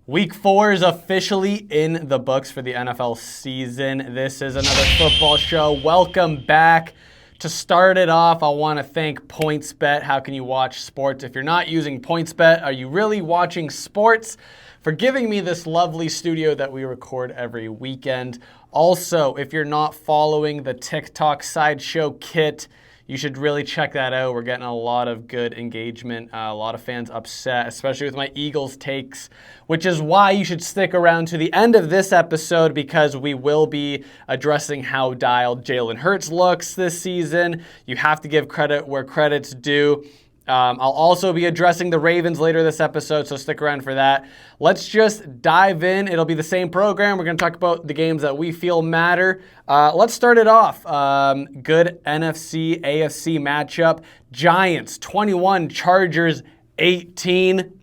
Week 4 is officially in the books for the NFL season. This is Another Football Show. Welcome back. To start it off, I want to thank PointsBet. How can you watch sports if you're not using PointsBet? Are you really watching sports? For giving me this lovely studio that we record every weekend. Also, if you're not following the TikTok Sideshow Kit, you should really check that out. We're getting a lot of good engagement, a lot of fans upset, especially with my Eagles takes, which is why you should stick around to the end of this episode because we will be addressing how dialed Jalen Hurts looks this season. You have to give credit where credit's due. I'll also be addressing the Ravens later this episode, so stick around for that. Let's just dive in. It'll be the same program. We're going to talk about the games that we feel matter. Let's start it off. Good NFC, AFC matchup. Giants, 21. Chargers, 18.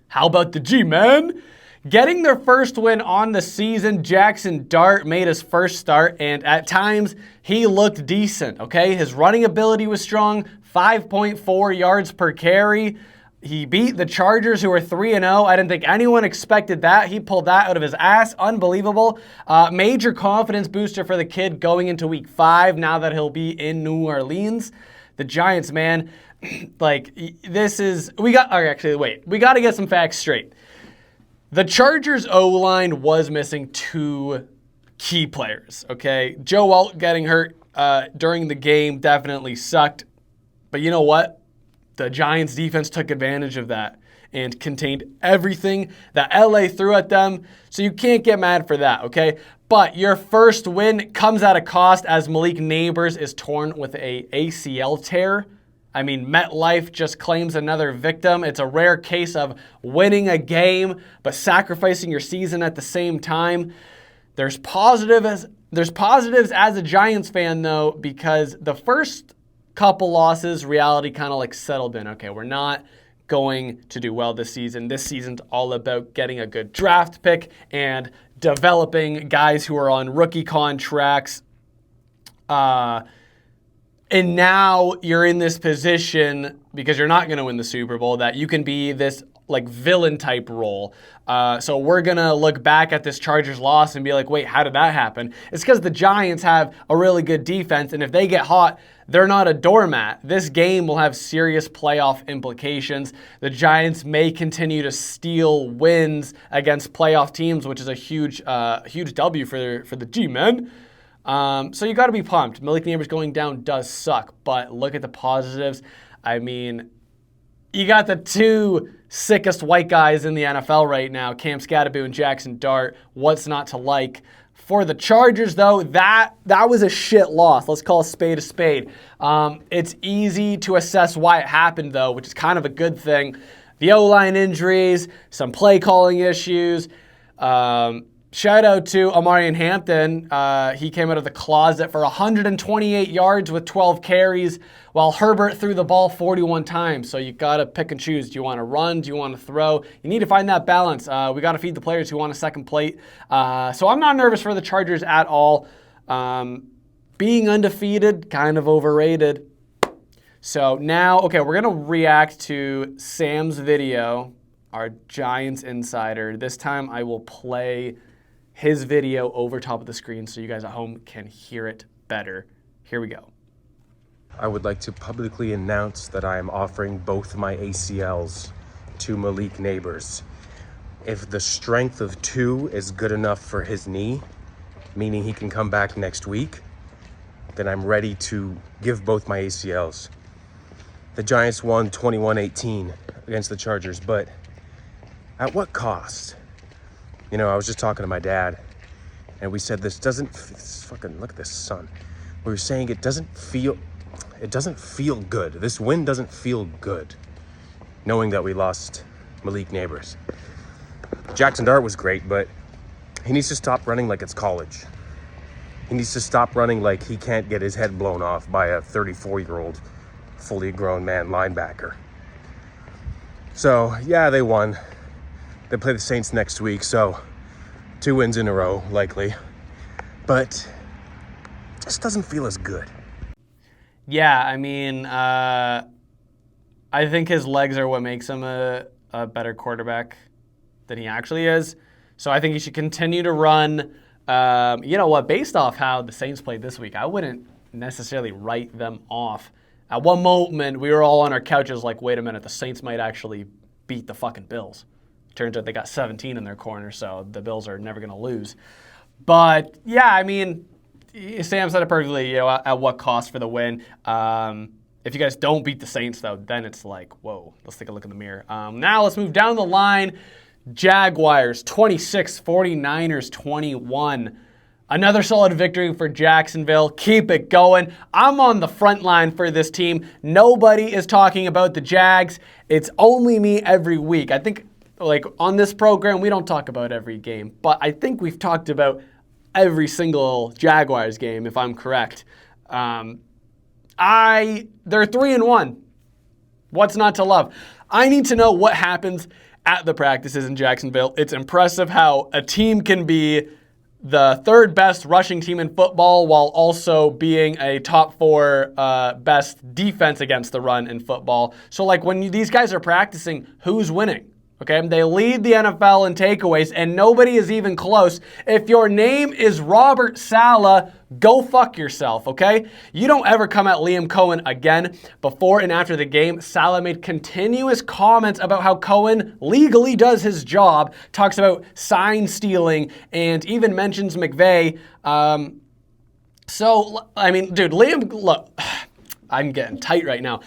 How about the G-Men? Getting their first win on the season, Jackson Dart made his first start, and at times, he looked decent, okay? His running ability was strong, 5.4 yards per carry. He beat the Chargers, who are 3-0. I didn't think anyone expected that. He pulled that out of his ass. Unbelievable. Major confidence booster for the kid going into week 5, now that he'll be in New Orleans. The Giants, man, like, this is, we got to get some facts straight. The Chargers O-line was missing 2 key players, okay? Joe Alt getting hurt during the game definitely sucked. But you know what? The Giants defense took advantage of that and contained everything that LA threw at them. So you can't get mad for that, okay? But your first win comes at a cost as Malik Neighbors is torn with a ACL tear. I mean, MetLife just claims another victim. It's a rare case of winning a game but sacrificing your season at the same time. There's positives as a Giants fan, though, because the first couple losses, reality kind of like settled in. Okay, we're not going to do well this season. This season's all about getting a good draft pick and developing guys who are on rookie contracts. And now you're in this position, because you're not going to win the Super Bowl, that you can be this like villain type role. So we're going to look back at this Chargers loss and be like, wait, how did that happen? It's because the Giants have a really good defense, and if they get hot, they're not a doormat. This game will have serious playoff implications. The Giants may continue to steal wins against playoff teams, which is a huge W for the G-Men. So you got to be pumped. Malik Neighbors going down does suck, but look at the positives. I mean, you got the 2 sickest white guys in the NFL right now, Cam Scatterbo and Jackson Dart. What's not to like? For the Chargers, though, that was a shit loss. Let's call a spade a spade. It's easy to assess why it happened, though, which is kind of a good thing. The O-line injuries, some play calling issues. Shout out to Amarian Hampton. He came out of the closet for 128 yards with 12 carries, while Herbert threw the ball 41 times. So you got to pick and choose. Do you want to run? Do you want to throw? You need to find that balance. We got to feed the players who want a second plate. So I'm not nervous for the Chargers at all. Being undefeated, kind of overrated. So now, okay, we're going to react to Sam's video, our Giants insider. This time I will play his video over top of the screen so you guys at home can hear it better. Here we go. I would like to publicly announce that I am offering both my ACLs to Malik Neighbors. If the strength of 2 is good enough for his knee, meaning he can come back next week, then I'm ready to give both my ACLs. The Giants won 21-18 against the Chargers, but at what cost? You know, I was just talking to my dad, and we said fucking look at this sun. We were saying it doesn't feel good. This win doesn't feel good, knowing that we lost Malik Neighbors. Jackson Dart was great, but he needs to stop running like it's college. He needs to stop running like he can't get his head blown off by a 34-year-old, fully grown man linebacker. So, yeah, they won. They play the Saints next week, so 2 wins in a row, likely. But it just doesn't feel as good. Yeah, I mean, I think his legs are what makes him a better quarterback than he actually is. So I think he should continue to run. You know what? Based off how the Saints played this week, I wouldn't necessarily write them off. At one moment, we were all on our couches like, wait a minute, the Saints might actually beat the fucking Bills. Turns out they got 17 in their corner, so the Bills are never going to lose. But, yeah, I mean, Sam said it perfectly, you know, at what cost for the win. If you guys don't beat the Saints, though, then it's like, whoa, let's take a look in the mirror. Now let's move down the line. Jaguars 26, 49ers 21. Another solid victory for Jacksonville. Keep it going. I'm on the front line for this team. Nobody is talking about the Jags. It's only me every week. I think, like, on this program, we don't talk about every game, but I think we've talked about every single Jaguars game, if I'm correct. They're 3-1. What's not to love? I need to know what happens at the practices in Jacksonville. It's impressive how a team can be the third best rushing team in football while also being a top 4 best defense against the run in football. So, like, when these guys are practicing, who's winning? Okay, they lead the NFL in takeaways, and nobody is even close. If your name is Robert Saleh, go fuck yourself, okay? You don't ever come at Liam Cohen again. Before and after the game, Saleh made continuous comments about how Cohen legally does his job, talks about sign stealing, and even mentions McVay. So, I mean, dude, Liam, look, I'm getting tight right now.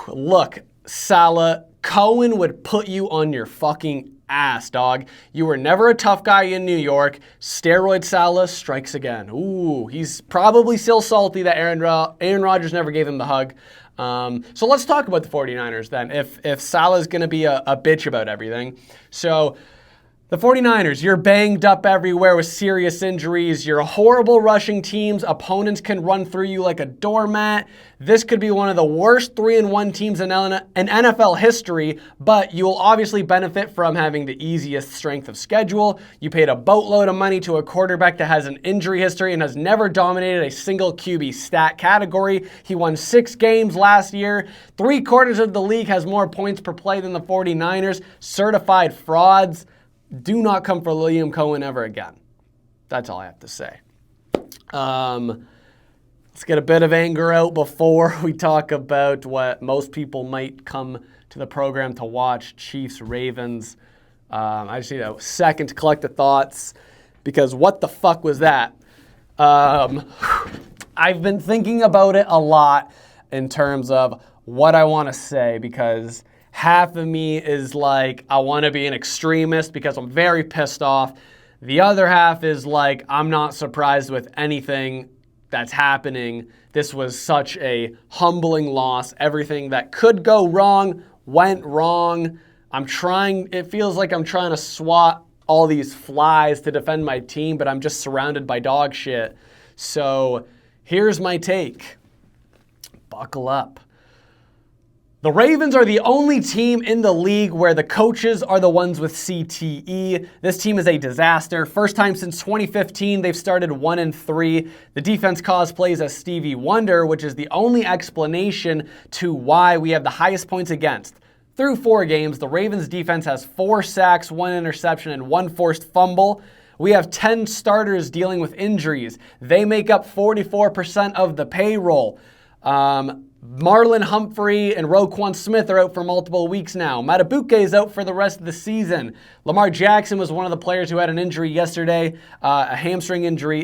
Look, Saleh, Cohen would put you on your fucking ass, dog. You were never a tough guy in New York. Steroid Saleh strikes again. Ooh, he's probably still salty that Aaron Rodgers never gave him the hug. So let's talk about the 49ers then, if Saleh's going to be a bitch about everything. So the 49ers, you're banged up everywhere with serious injuries. You're a horrible rushing team. Opponents can run through you like a doormat. This could be one of the worst 3-1 teams in NFL history, but you'll obviously benefit from having the easiest strength of schedule. You paid a boatload of money to a quarterback that has an injury history and has never dominated a single QB stat category. He won 6 games last year. 3/4 of the league has more points per play than the 49ers. Certified frauds. Do not come for Liam Cohen ever again. That's all I have to say. Let's get a bit of anger out before we talk about what most people might come to the program to watch, Chiefs, Ravens. I just need a second to collect the thoughts because what the fuck was that? I've been thinking about it a lot in terms of what I want to say because half of me is like, I want to be an extremist because I'm very pissed off. The other half is like, I'm not surprised with anything that's happening. This was such a humbling loss. Everything that could go wrong went wrong. It feels like I'm trying to swat all these flies to defend my team, but I'm just surrounded by dog shit. So here's my take. Buckle up. The Ravens are the only team in the league where the coaches are the ones with CTE. This team is a disaster. First time since 2015, they've started 1-3. The defense calls plays as Stevie Wonder, which is the only explanation to why we have the highest points against. Through 4 games, the Ravens defense has 4 sacks, 1 interception, and 1 forced fumble. We have 10 starters dealing with injuries. They make up 44% of the payroll. Marlon Humphrey and Roquan Smith are out for multiple weeks now. Matabuke is out for the rest of the season. Lamar Jackson was one of the players who had an injury yesterday, a hamstring injury.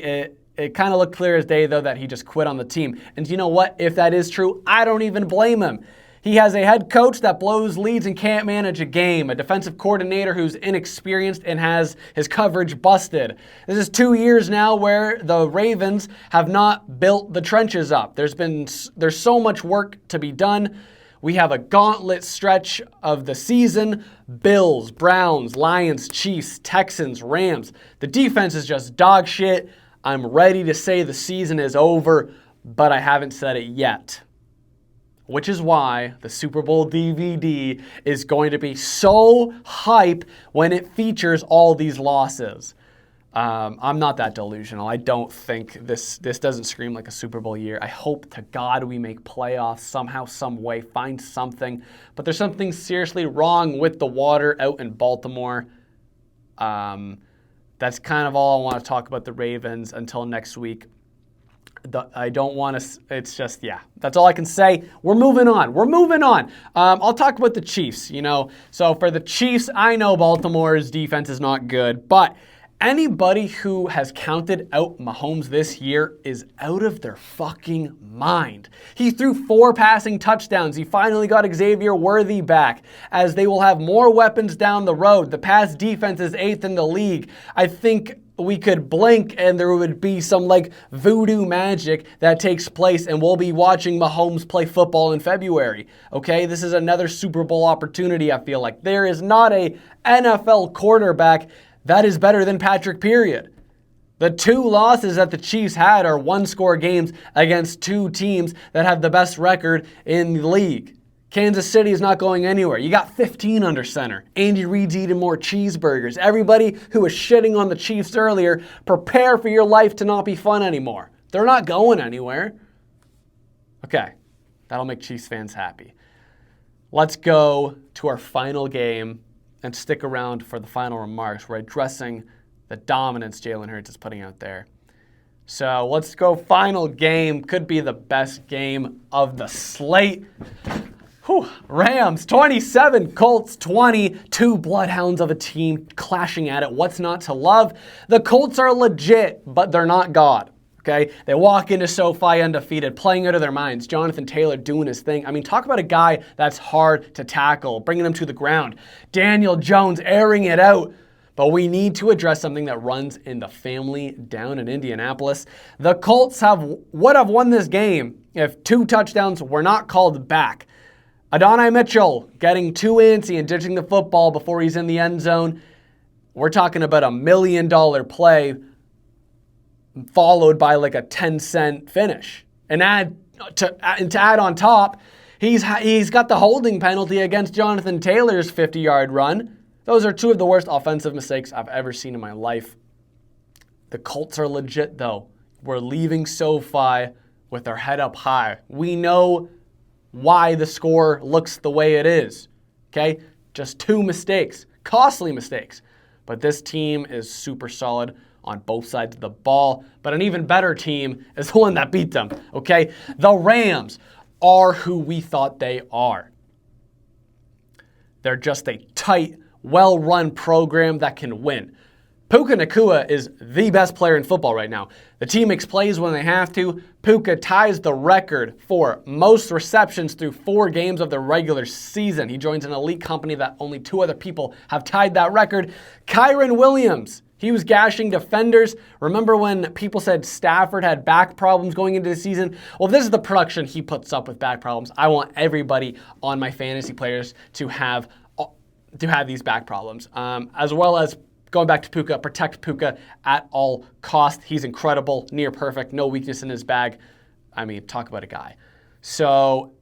It kind of looked clear as day, though, that he just quit on the team. And you know what? If that is true, I don't even blame him. He has a head coach that blows leads and can't manage a game, a defensive coordinator who's inexperienced and has his coverage busted. This is 2 years now where the Ravens have not built the trenches up. There's so much work to be done. We have a gauntlet stretch of the season. Bills, Browns, Lions, Chiefs, Texans, Rams. The defense is just dog shit. I'm ready to say the season is over, but I haven't said it yet. Which is why the Super Bowl DVD is going to be so hype when it features all these losses. I'm not that delusional. I don't think this doesn't scream like a Super Bowl year. I hope to God we make playoffs somehow, some way, find something. But there's something seriously wrong with the water out in Baltimore. That's kind of all I want to talk about the Ravens until next week. I don't want to, it's just, yeah, that's all I can say. We're moving on. I'll talk about the Chiefs, So for the Chiefs, I know Baltimore's defense is not good, but anybody who has counted out Mahomes this year is out of their fucking mind. He threw 4 passing touchdowns. He finally got Xavier Worthy back, as they will have more weapons down the road. The pass defense is 8th in the league. I think we could blink and there would be some voodoo magic that takes place and we'll be watching Mahomes play football in February. Okay, this is another Super Bowl opportunity. I feel like there is not a NFL quarterback that is better than Patrick, period. The 2 losses that the Chiefs had are 1-score games against 2 teams that have the best record in the league. Kansas City is not going anywhere. You got 15 under center. Andy Reid's eating more cheeseburgers. Everybody who was shitting on the Chiefs earlier, prepare for your life to not be fun anymore. They're not going anywhere. Okay, that'll make Chiefs fans happy. Let's go to our final game and stick around for the final remarks. We're addressing the dominance Jalen Hurts is putting out there. So let's go final game. Could be the best game of the slate. Rams 27, Colts 20, 2 bloodhounds of a team clashing at it. What's not to love? The Colts are legit, but they're not God. Okay? They walk into SoFi undefeated, playing out of their minds. Jonathan Taylor doing his thing. I mean, talk about a guy that's hard to tackle, bringing him to the ground. Daniel Jones airing it out. But we need to address something that runs in the family down in Indianapolis. The Colts would have won this game if 2 touchdowns were not called back. Adonai Mitchell getting too antsy and ditching the football before he's in the end zone. We're talking about $1 million play followed by a 10-cent finish. And to add on top, he's got the holding penalty against Jonathan Taylor's 50-yard run. Those are 2 of the worst offensive mistakes I've ever seen in my life. The Colts are legit, though. We're leaving SoFi with our head up high. We know why the score looks the way it is, okay? Just 2 mistakes, costly mistakes. But this team is super solid on both sides of the ball. But an even better team is the one that beat them, okay? The Rams are who we thought they are. They're just a tight, well-run program that can win. Puka Nacua is the best player in football right now. The team makes plays when they have to. Puka ties the record for most receptions through 4 games of the regular season. He joins an elite company that only 2 other people have tied that record. Kyren Williams, he was gashing defenders. Remember when people said Stafford had back problems going into the season? Well, this is the production he puts up with back problems. I want everybody on my fantasy players to have these back problems, as well as going back to Puka, protect Puka at all costs. He's incredible, near perfect, no weakness in his bag. I mean, talk about a guy. So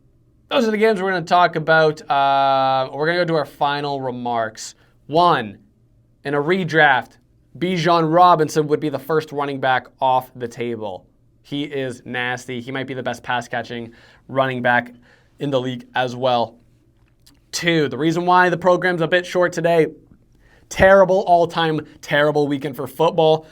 those are the games we're going to talk about. We're going to go to our final remarks. 1, in a redraft, Bijan Robinson would be the first running back off the table. He is nasty. He might be the best pass-catching running back in the league as well. 2, the reason why the program's a bit short today, terrible, all-time terrible weekend for football.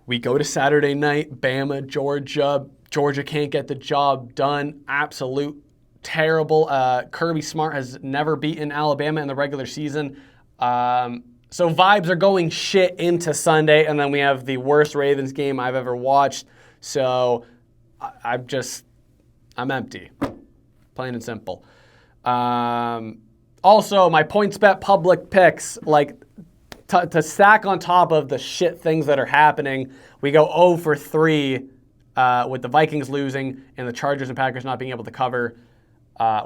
We go to Saturday night, Bama, Georgia. Georgia can't get the job done. Absolute terrible. Kirby Smart has never beaten Alabama in the regular season. So vibes are going shit into Sunday, and then we have the worst Ravens game I've ever watched. So I'm empty, plain and simple. Also, my PointsBet public picks, to stack on top of the shit things that are happening, we go 0 for 3 with the Vikings losing and the Chargers and Packers not being able to cover.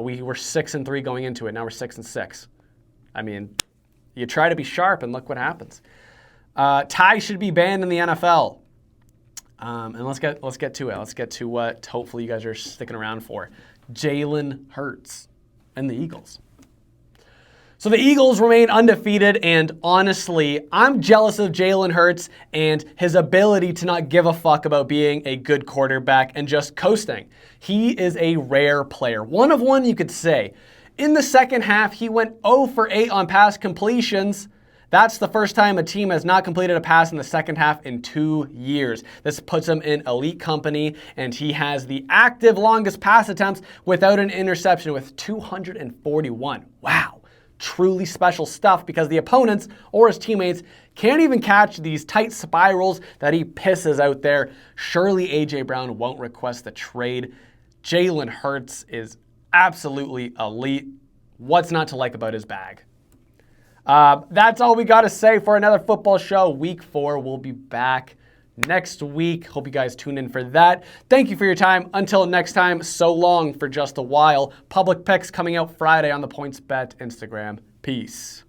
We were 6-3 going into it. Now we're 6-6. I mean, you try to be sharp and look what happens. Ties should be banned in the NFL. And let's get to it. Let's get to what hopefully you guys are sticking around for. Jalen Hurts and the Eagles. So the Eagles remain undefeated, and honestly, I'm jealous of Jalen Hurts and his ability to not give a fuck about being a good quarterback and just coasting. He is a rare player. 1 of 1, you could say. In the second half, he went 0 for 8 on pass completions. That's the first time a team has not completed a pass in the second half in 2 years. This puts him in elite company, and he has the active longest pass attempts without an interception with 241. Wow. Truly special stuff because the opponents or his teammates can't even catch these tight spirals that he pisses out there. Surely A.J. Brown won't request the trade. Jalen Hurts is absolutely elite. What's not to like about his bag? That's all we got to say for another football show. Week 4, we'll be back next week. Hope you guys tune in for that. Thank you for your time. Until next time, so long for just a while. Public picks coming out Friday on the PointsBet Instagram. Peace.